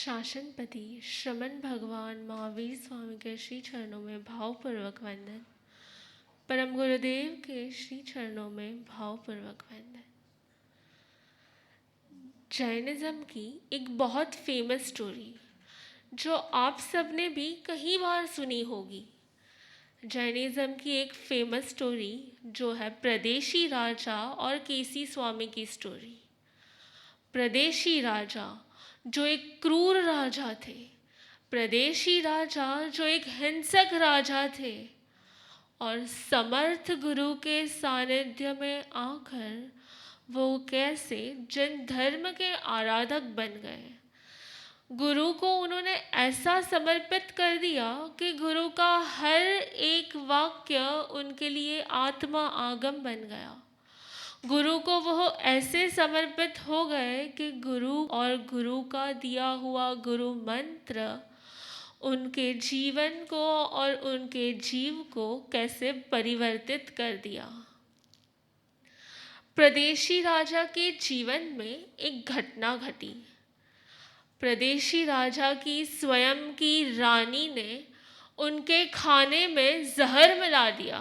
शासनपति श्रमण भगवान महावीर स्वामी के श्री चरणों में भावपूर्वक वंदन। परम गुरुदेव के श्री चरणों में भावपूर्वक वंदन। जैनिज़्म की एक बहुत फेमस स्टोरी जो आप सब ने भी कई बार सुनी होगी। जैनिज़्म की एक फेमस स्टोरी जो है प्रदेशी राजा और केसी स्वामी की स्टोरी। प्रदेशी राजा जो एक क्रूर राजा थे, प्रदेशी राजा जो एक हिंसक राजा थे, और समर्थ गुरु के सानिध्य में आकर वो कैसे जन धर्म के आराधक बन गए। गुरु को उन्होंने ऐसा समर्पित कर दिया कि गुरु का हर एक वाक्य उनके लिए आत्मा आगम बन गया। गुरु को वो ऐसे समर्पित हो गए कि गुरु और गुरु का दिया हुआ गुरु मंत्र उनके जीवन को और उनके जीव को कैसे परिवर्तित कर दिया। प्रदेशी राजा के जीवन में एक घटना घटी। प्रदेशी राजा की स्वयं की रानी ने उनके खाने में जहर मिला दिया।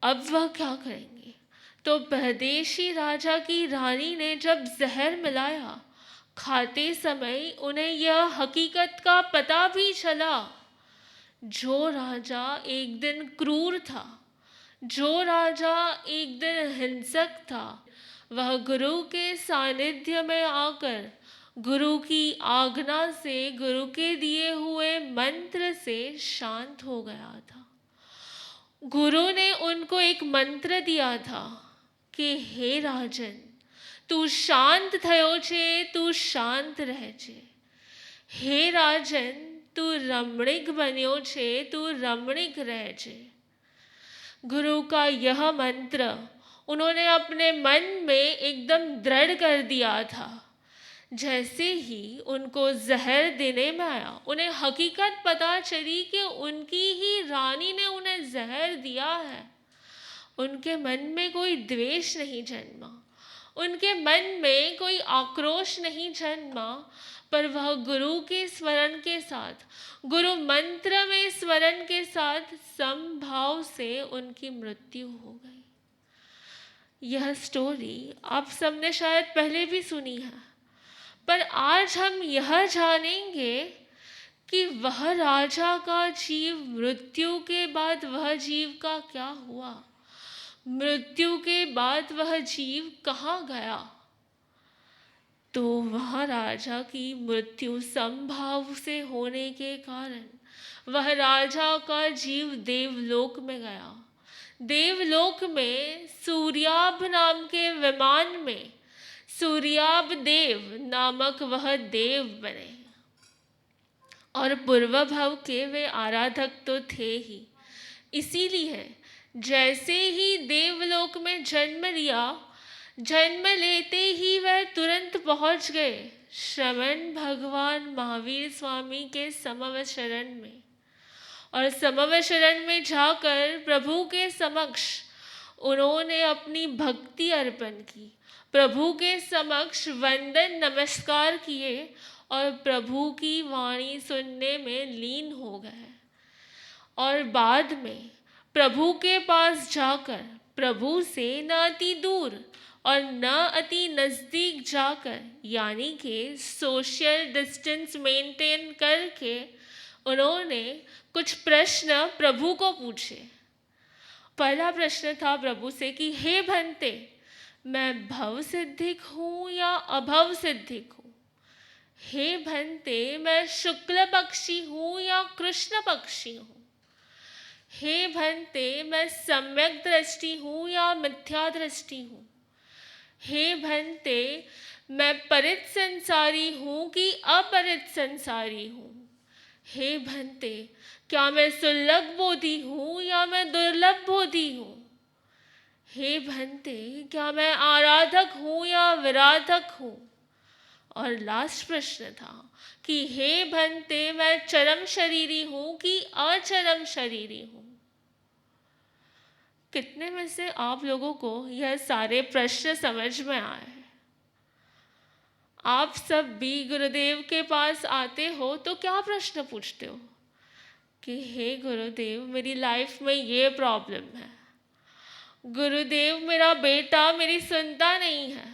अब वह क्या करेंगे? तो प्रदेशी राजा की रानी ने जब जहर मिलाया, खाते समय उन्हें यह हकीकत का पता भी चला, जो राजा एक दिन क्रूर था, जो राजा एक दिन हिंसक था, वह गुरु के सानिध्य में आकर गुरु की आज्ञा से, गुरु के दिए हुए मंत्र से शांत हो गया था। गुरु ने उनको एक मंत्र दिया था कि हे राजन, तू शांत थयो छे, तू शांत रह छे। हे राजन, तू रमणीक बन्यो छे, तू रमणीक रह छे। गुरु का यह मंत्र उन्होंने अपने मन में एकदम दृढ़ कर दिया था। जैसे ही उनको जहर देने में आया, उन्हें हकीकत पता चली कि उनकी ही रानी ने उन्हें जहर दिया है। उनके मन में कोई द्वेष नहीं जन्मा, उनके मन में कोई आक्रोश नहीं जन्मा, पर वह गुरु के स्मरण के साथ, गुरु मंत्र में स्मरण के साथ समभाव से उनकी मृत्यु हो गई। यह स्टोरी आप सबने शायद पहले भी सुनी है, पर आज हम यह जानेंगे कि वह राजा का जीव मृत्यु के बाद वह जीव का क्या हुआ, मृत्यु के बाद वह जीव कहाँ गया। तो वह राजा की मृत्यु संभाव से होने के कारण वह राजा का जीव देवलोक में गया। देवलोक में सूर्याभ नाम के विमान में सूर्याभ देव नामक वह देव बने, और पूर्व भव के वे आराधक तो थे ही। इसीलिए जैसे ही देवलोक में जन्म लिया, जन्म लेते ही वह तुरंत पहुंच गए श्रमण भगवान महावीर स्वामी के समव शरण में, और समव शरण में जाकर प्रभु के समक्ष उन्होंने अपनी भक्ति अर्पण की, प्रभु के समक्ष वंदन नमस्कार किए और प्रभु की वाणी सुनने में लीन हो गए। और बाद में प्रभु के पास जाकर प्रभु से न अति दूर और न अति नज़दीक जाकर, यानी कि सोशल डिस्टेंस मेंटेन करके, उन्होंने कुछ प्रश्न प्रभु को पूछे। पहला प्रश्न था प्रभु से कि हे भंते, मैं भव सिद्धिक हूँ या अभव सिद्धिक हूँ? हे भंते, मैं शुक्ल पक्षी हूँ या कृष्ण पक्षी हूँ? हे भंते, मैं सम्यक दृष्टि हूँ या मिथ्या दृष्टि हूँ? हे भंते, मैं परित संसारी हूँ कि अपरित संसारी हूँ? हे भंते, क्या मैं सुलभ बोधि हूँ या मैं दुर्लभ बोधि हूँ? हे भंते, क्या मैं आराधक हूँ या विराधक हूँ? और लास्ट प्रश्न था कि हे भंते, मैं चरम शरीरी हूँ कि अचरम शरीरी हूँ? कितने में से आप लोगों को यह सारे प्रश्न समझ में आए? आप सब भी गुरुदेव के पास आते हो तो क्या प्रश्न पूछते हो कि हे गुरुदेव, मेरी लाइफ में ये प्रॉब्लम है। गुरुदेव, मेरा बेटा मेरी सुनता नहीं है।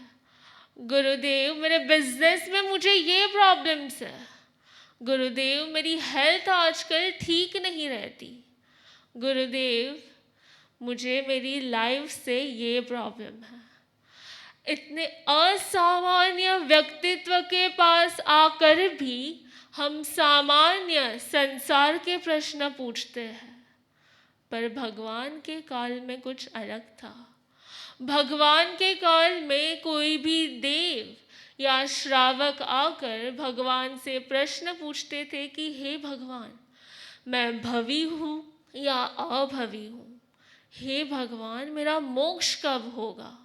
गुरुदेव, मेरे बिजनेस में मुझे ये प्रॉब्लम्स है। गुरुदेव, मेरी हेल्थ आजकल ठीक नहीं रहती। गुरुदेव, मुझे मेरी लाइफ से ये प्रॉब्लम है। इतने असामान्य व्यक्तित्व के पास आकर भी हम सामान्य संसार के प्रश्न पूछते हैं, पर भगवान के काल में कुछ अलग था। भगवान के काल में कोई भी देव या श्रावक आकर भगवान से प्रश्न पूछते थे कि हे भगवान, मैं भवी हूँ या अभवी हूँ? हे भगवान, मेरा मोक्ष कब होगा?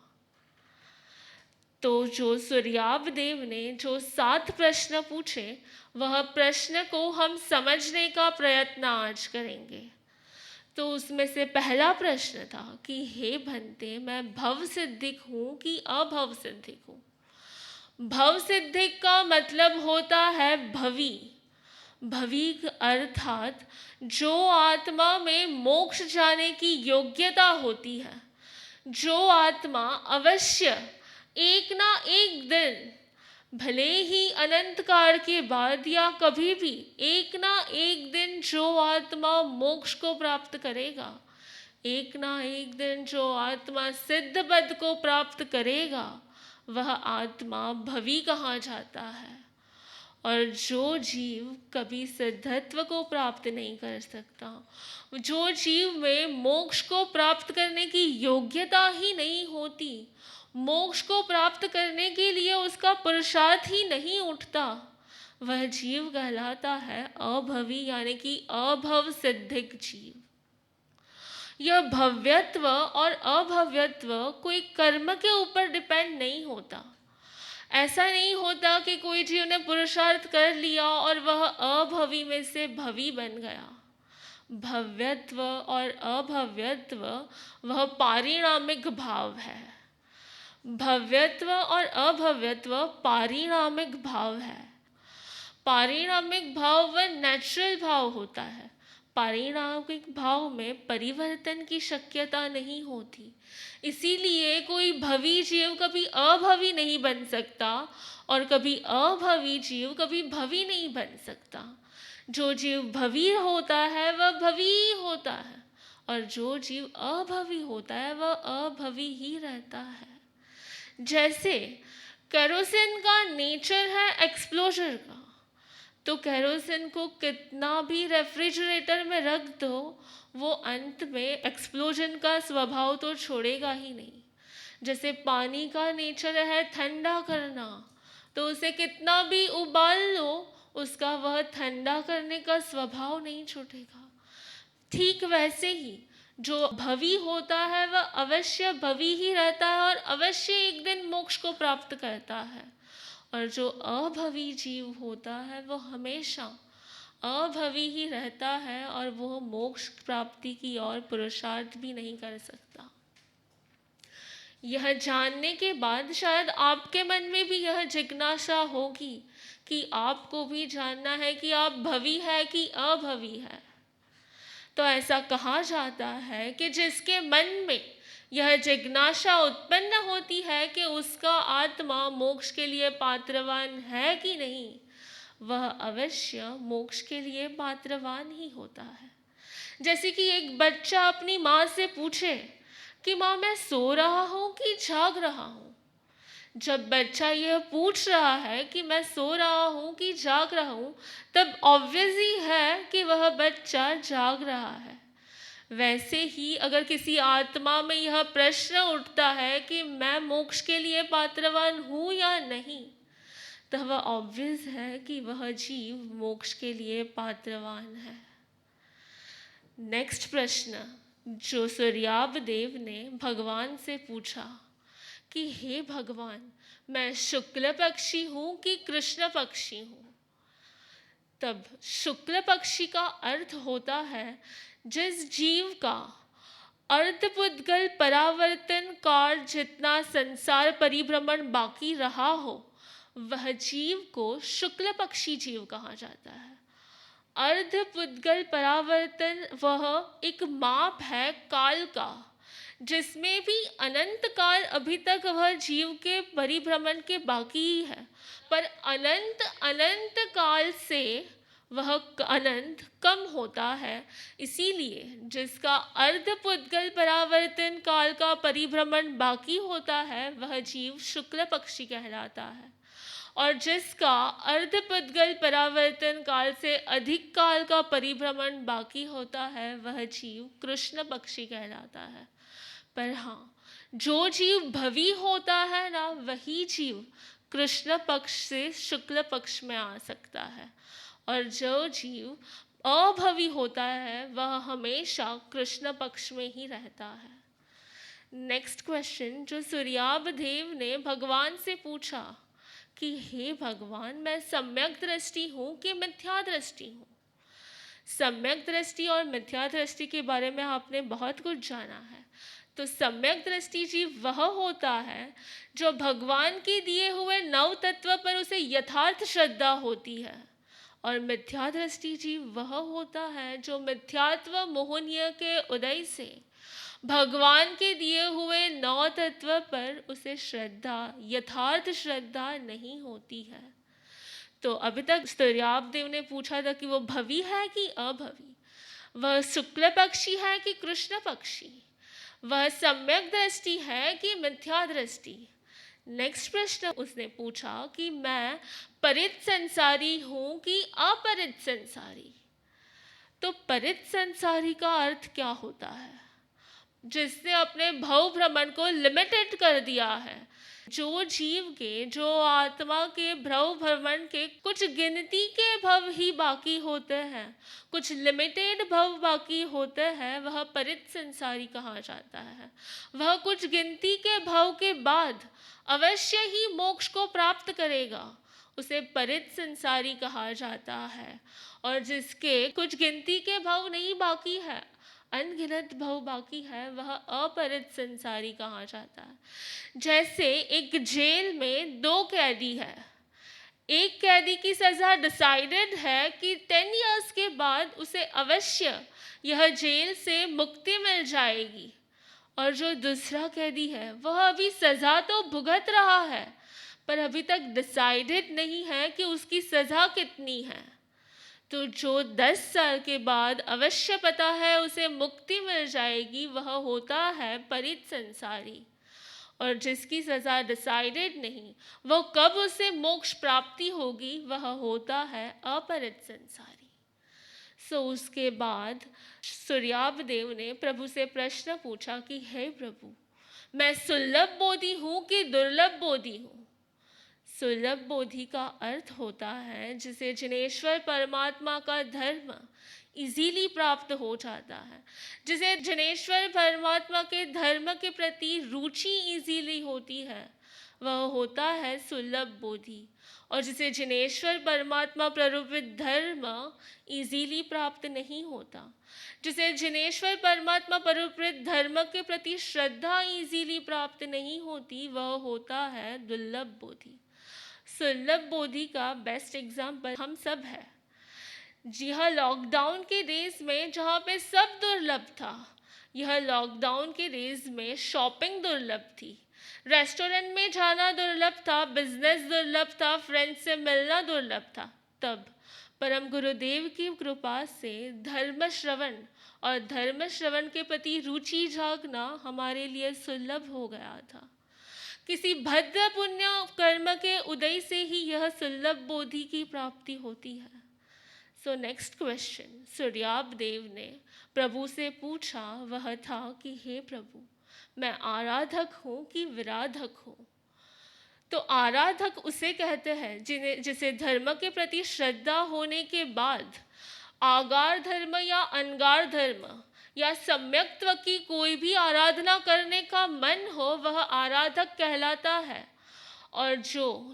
तो जो सूर्याभ देव ने जो 7 प्रश्न पूछे, वह प्रश्न को हम समझने का प्रयत्न आज करेंगे। तो उसमें से पहला प्रश्न था कि हे भंते, मैं भव सिद्धिक हूँ कि अभव सिद्धिक हूँ? भव सिद्धिक का मतलब होता है भवी। भवी अर्थात जो आत्मा में मोक्ष जाने की योग्यता होती है, जो आत्मा अवश्य एक ना एक दिन, भले ही अनंत काल के बाद या कभी भी, एक ना एक दिन जो आत्मा मोक्ष को प्राप्त करेगा, एक ना एक दिन जो आत्मा सिद्ध पद को प्राप्त करेगा, वह आत्मा भवी कहा जाता है। और जो जीव कभी सिद्धत्व को प्राप्त नहीं कर सकता, जो जीव में मोक्ष को प्राप्त करने की योग्यता ही नहीं होती, मोक्ष को प्राप्त करने के लिए उसका पुरुषार्थ ही नहीं उठता, वह जीव कहलाता है अभवी, यानी कि अभव सिद्धिक जीव। यह भव्यत्व और अभव्यत्व कोई कर्म के ऊपर डिपेंड नहीं होता। ऐसा नहीं होता कि कोई जीव ने पुरुषार्थ कर लिया और वह अभवी में से भवी बन गया। भव्यत्व और अभव्यत्व वह पारिणामिक भाव है। भव्यत्व और अभव्यत्व पारिणामिक भाव है। पारिणामिक भाव वह नेचुरल भाव होता है। पारिणामिक भाव में परिवर्तन की शक्यता नहीं होती, इसीलिए कोई भवी जीव कभी अभवी नहीं बन सकता और कभी अभवी जीव कभी भवी नहीं बन सकता। जो जीव भवी होता है वह भवी ही होता है, और जो जीव अभवी होता है वह अभवी ही रहता है। जैसे केरोसिन का नेचर है एक्सप्लोजर का, तो केरोसिन को कितना भी रेफ्रिजरेटर में रख दो, वो अंत में एक्सप्लोजन का स्वभाव तो छोड़ेगा ही नहीं। जैसे पानी का नेचर है ठंडा करना, तो उसे कितना भी उबाल लो, उसका वह ठंडा करने का स्वभाव नहीं छूटेगा। ठीक वैसे ही जो भवी होता है वह अवश्य भवी ही रहता है और अवश्य एक दिन मोक्ष को प्राप्त करता है, और जो अभवी जीव होता है वो हमेशा अभवी ही रहता है और वह मोक्ष प्राप्ति की ओर पुरुषार्थ भी नहीं कर सकता। यह जानने के बाद शायद आपके मन में भी यह जिज्ञासा होगी कि आपको भी जानना है कि आप भवी है कि अभवी है। तो ऐसा कहा जाता है कि जिसके मन में यह जिज्ञासा उत्पन्न होती है कि उसका आत्मा मोक्ष के लिए पात्रवान है कि नहीं, वह अवश्य मोक्ष के लिए पात्रवान ही होता है। जैसे कि एक बच्चा अपनी माँ से पूछे कि माँ, मैं सो रहा हूँ कि जाग रहा हूँ। जब बच्चा यह पूछ रहा है कि मैं सो रहा हूँ कि जाग रहा हूँ, तब ऑब्वियस ही है कि वह बच्चा जाग रहा है। वैसे ही अगर किसी आत्मा में यह प्रश्न उठता है कि मैं मोक्ष के लिए पात्रवान हूँ या नहीं, तो वह ऑब्वियस है कि वह जीव मोक्ष के लिए पात्रवान है। नेक्स्ट प्रश्न जो सूर्याभ देव ने भगवान से पूछा कि हे भगवान, मैं शुक्ल पक्षी हूँ कि कृष्ण पक्षी हूँ? तब शुक्ल पक्षी का अर्थ होता है जिस जीव का अर्धपुद्गल परावर्तन काल जितना संसार परिभ्रमण बाकी रहा हो, वह जीव को शुक्ल पक्षी जीव कहा जाता है। अर्धपुद्गल परावर्तन वह एक माप है काल का, जिसमें भी अनंत काल अभी तक वह जीव के परिभ्रमण के बाकी ही है, पर अनंत अनंत काल से वह अनंत कम होता है। इसीलिए जिसका अर्धपुद्गल परावर्तन काल का परिभ्रमण बाकी होता है वह जीव शुक्ल पक्षी कहलाता है, और जिसका अर्धपुद्गल परावर्तन काल से अधिक काल का परिभ्रमण बाकी होता है वह जीव कृष्ण पक्षी कहलाता है। पर हाँ, जो जीव भवी होता है ना, वही जीव कृष्ण पक्ष से शुक्ल पक्ष में आ सकता है, और जो जीव अभवी होता है वह हमेशा कृष्ण पक्ष में ही रहता है। नेक्स्ट क्वेश्चन जो सूर्याभ देव ने भगवान से पूछा कि हे भगवान, मैं सम्यक दृष्टि हूँ कि मिथ्या दृष्टि हूँ। सम्यक दृष्टि और मिथ्या दृष्टि के बारे में आपने बहुत कुछ जाना है। तो सम्यक दृष्टि जीव वह होता है जो भगवान के दिए हुए नव तत्व पर उसे यथार्थ श्रद्धा होती है, और मिथ्या दृष्टि जीव वह होता है जो मिथ्यात्व मोहनीय के उदय से भगवान के दिए हुए नौ तत्व पर उसे श्रद्धा, यथार्थ श्रद्धा नहीं होती है। तो अभी तक सूर्याभ देव ने पूछा था कि वो भवी है कि अभवी, वह शुक्ल पक्षी है कि कृष्ण पक्षी, वह सम्यक दृष्टि है कि मिथ्या दृष्टि। नेक्स्ट प्रश्न उसने पूछा कि मैं परित संसारी हूँ कि अपरित संसारी। तो परित संसारी का अर्थ क्या होता है? जिसने अपने भव भ्रमण को लिमिटेड कर दिया है। जो जीव के, जो आत्मा के भव भ्रमण के कुछ गिनती के भव ही बाकी होते हैं, कुछ लिमिटेड भव बाकी होते हैं, वह परित संसारी कहा जाता है। वह कुछ गिनती के भव के बाद अवश्य ही मोक्ष को प्राप्त करेगा, उसे परित संसारी कहा जाता है। और जिसके कुछ गिनती के भव नहीं बाकी है, अनगिनत भव बाकी है, वह अपरित संसारी कहा जाता है। जैसे एक जेल में दो कैदी है, एक कैदी की सज़ा डिसाइडेड है कि 10 इयर्स के बाद उसे अवश्य यह जेल से मुक्ति मिल जाएगी, और जो दूसरा कैदी है वह अभी सज़ा तो भुगत रहा है, पर अभी तक डिसाइडेड नहीं है कि उसकी सज़ा कितनी है। तो जो 10 साल के बाद अवश्य पता है उसे मुक्ति मिल जाएगी, वह होता है परित संसारी। और जिसकी सज़ा डिसाइडेड नहीं, वो कब उसे मोक्ष प्राप्ति होगी, वह होता है अपरित संसारी। उसके बाद सूर्याभ देव ने प्रभु से प्रश्न पूछा कि हे प्रभु, मैं सुलभ बोधि हूँ कि दुर्लभ बोधि हूँ? सुलभ बोधि का अर्थ होता है जिसे जिनेश्वर परमात्मा का धर्म इजीली प्राप्त हो जाता है, जिसे जिनेश्वर परमात्मा के धर्म के प्रति रुचि इजीली होती है, वह होता है सुलभ बोधि। और जिसे जिनेश्वर परमात्मा प्ररूपित धर्म इजीली प्राप्त नहीं होता, जिसे जिनेश्वर परमात्मा प्ररूपित धर्म के प्रति श्रद्धा इजीली प्राप्त नहीं होती, वह होता है दुर्लभ बोधि। सुलभ बोधि का बेस्ट एग्जाम्पल हम सब है। यह लॉकडाउन के डेज में जहाँ पे सब दुर्लभ था, यह लॉकडाउन के डेज में शॉपिंग दुर्लभ थी, रेस्टोरेंट में जाना दुर्लभ था, बिजनेस दुर्लभ था, फ्रेंड्स से मिलना दुर्लभ था। तब परम गुरुदेव की कृपा से धर्म श्रवण और धर्म श्रवण के प्रति रुचि जागना हमारे लिए सुलभ हो गया था। किसी भद्र पुण्य कर्म के उदय से ही यह सुलभ बोधि की प्राप्ति होती है। नेक्स्ट क्वेश्चन सूर्याभ देव ने प्रभु से पूछा वह था कि हे प्रभु, मैं आराधक हूँ कि विराधक हूँ? तो आराधक उसे कहते हैं जिसे धर्म के प्रति श्रद्धा होने के बाद आगार धर्म या अनगार धर्म या सम्यक्त्व की कोई भी आराधना करने का मन हो, वह आराधक कहलाता है। और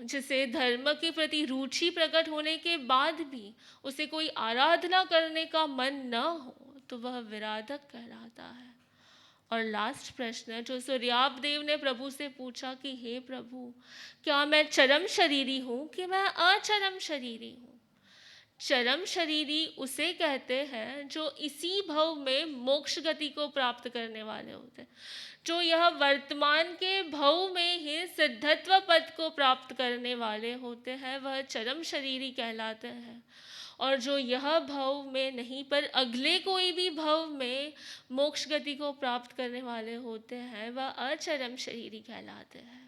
जिसे धर्म के प्रति रुचि प्रकट होने के बाद भी उसे कोई आराधना करने का मन न हो, तो वह विराधक कहलाता है। और लास्ट प्रश्न जो सूर्याप देव ने प्रभु से पूछा कि हे प्रभु, क्या मैं चरम शरीरी हूँ कि मैं अचरम शरीरी हूँ? चरम शरीरी उसे कहते हैं जो इसी भव में मोक्ष गति को प्राप्त करने वाले होते हैं, जो यह वर्तमान के भव में ही सिद्धत्व पद को प्राप्त करने वाले होते हैं, वह चरम शरीरी कहलाते हैं। और जो यह भव में नहीं पर अगले कोई भी भव में मोक्ष गति को प्राप्त करने वाले होते हैं, वह अचरम शरीरी कहलाते हैं।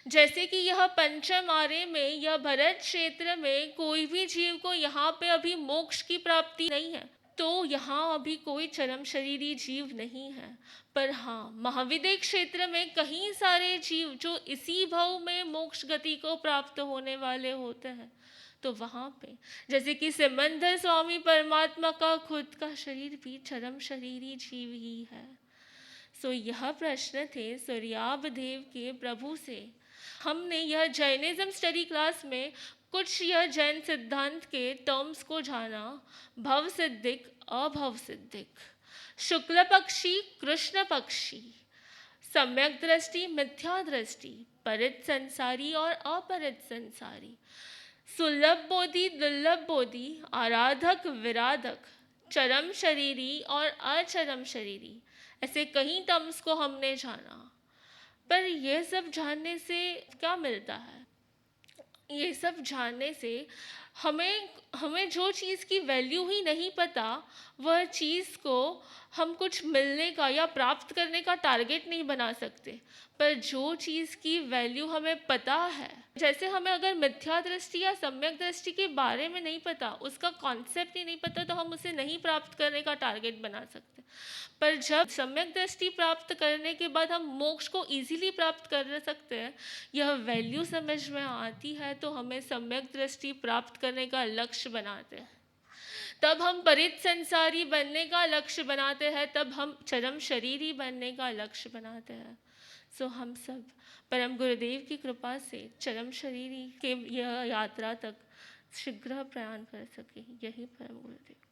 जैसे कि यह पंचम आर्य में, यह भरत क्षेत्र में कोई भी जीव को यहाँ पे अभी मोक्ष की प्राप्ति नहीं है, तो यहाँ अभी कोई चरम शरीरी जीव नहीं है। पर हाँ, महाविद्य क्षेत्र में कई सारे जीव जो इसी भव में मोक्ष गति को प्राप्त होने वाले होते हैं, तो वहाँ पे जैसे कि सिमंदर स्वामी परमात्मा का खुद का शरीर भी चरम शरीरी जीव ही है। सो यह प्रश्न थे सूर्याभ देव के प्रभु से। हमने यह जैनिज्म स्टडी क्लास में कुछ यह जैन सिद्धांत के टर्म्स को जाना: भव सिद्धिक, अभव सिद्धिक, शुक्ल पक्षी, कृष्ण पक्षी, सम्यक दृष्टि, मिथ्या दृष्टि, परित संसारी और अपरित संसारी, सुलभ बोधि, दुर्लभ बोधि, आराधक, विराधक, चरम शरीरी और अचरम शरीरी, ऐसे कई टर्म्स को हमने जाना। पर यह सब जानने से क्या मिलता है? ये सब जानने से हमें जो चीज़ की वैल्यू ही नहीं पता, वह चीज़ को हम कुछ मिलने का या प्राप्त करने का टारगेट नहीं बना सकते। पर जो चीज़ की वैल्यू हमें पता है, जैसे हमें अगर मिथ्या दृष्टि या सम्यक दृष्टि के बारे में नहीं पता, उसका कॉन्सेप्ट ही नहीं पता, तो हम उसे नहीं प्राप्त करने का टारगेट बना सकते। पर जब सम्यक दृष्टि प्राप्त करने के बाद हम मोक्ष को इजीली प्राप्त कर सकते हैं, यह वैल्यू समझ में आती है, तो हमें सम्यक दृष्टि प्राप्त करने का लक्ष्य बनाते हैं। तब हम परित संसारी बनने का लक्ष्य बनाते हैं, तब हम चरम शरीरी बनने का लक्ष्य बनाते हैं। सो हम सब परम गुरुदेव की कृपा से चरम शरीरी के यह यात्रा तक शीघ्र प्रयाण कर सके, यही परम गुरुदेव।